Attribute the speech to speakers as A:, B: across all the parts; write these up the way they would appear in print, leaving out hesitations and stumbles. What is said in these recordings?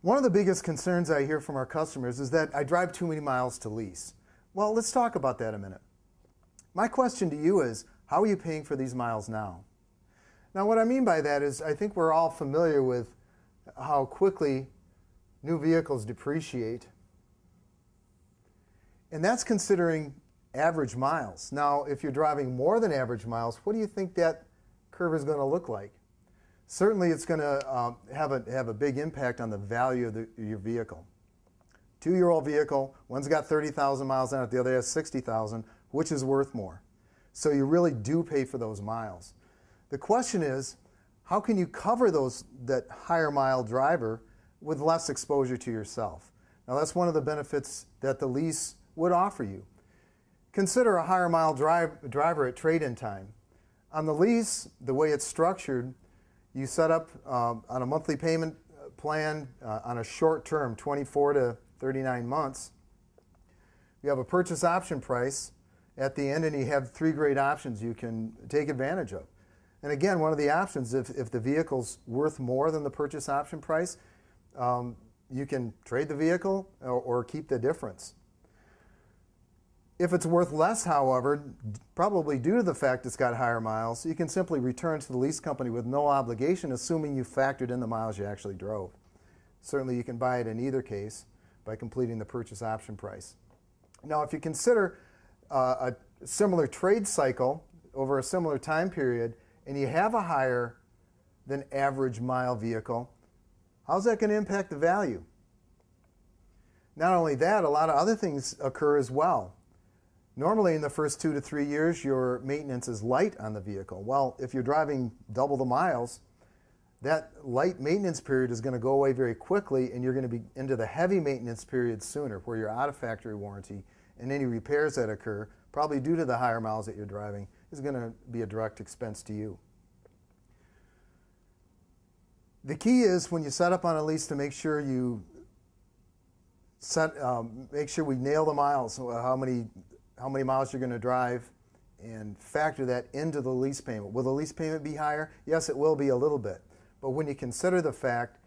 A: One of the biggest concerns I hear from our customers is that I drive too many miles to lease. Well, let's talk about that a minute. My question to you is, how are you paying for these miles now? Now, what I mean by that is I think we're all familiar with how quickly new vehicles depreciate. And that's considering average miles. Now, if you're driving more than average miles, what do you think that curve is going to look like? Certainly, it's going to have a big impact on the value of your vehicle. Two-year-old vehicle, one's got 30,000 miles on it, the other has 60,000. Which is worth more? So you really do pay for those miles. The question is, how can you cover that higher mile driver with less exposure to yourself? Now, that's one of the benefits that the lease would offer you. Consider a higher mile driver at trade-in time. On the lease, the way it's structured, you set up on a monthly payment plan on a short term, 24 to 39 months. You have a purchase option price at the end, and you have 3 great options you can take advantage of. And again, one of the options, if the vehicle's worth more than the purchase option price, you can trade the vehicle or keep the difference. If it's worth less, however, probably due to the fact it's got higher miles, you can simply return to the lease company with no obligation, assuming you factored in the miles you actually drove. Certainly you can buy it in either case by completing the purchase option price. Now, if you consider a similar trade cycle over a similar time period, and you have a higher than average mile vehicle, how's that going to impact the value? Not only that, a lot of other things occur as well. Normally in the first 2 to 3 years, your maintenance is light on the vehicle. Well, if you're driving double the miles, that light maintenance period is going to go away very quickly, and you're going to be into the heavy maintenance period sooner, where you're out of factory warranty, and any repairs that occur, probably due to the higher miles that you're driving, is going to be a direct expense to you. The key is when you set up on a lease to make sure we nail the miles, how many miles you're going to drive, and factor that into the lease payment. Will the lease payment be higher? Yes, it will be a little bit. But when you consider the fact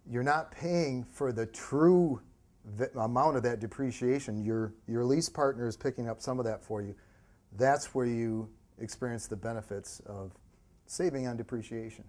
A: you're not paying for the true amount of that depreciation, your lease partner is picking up some of that for you, that's where you experience the benefits of saving on depreciation.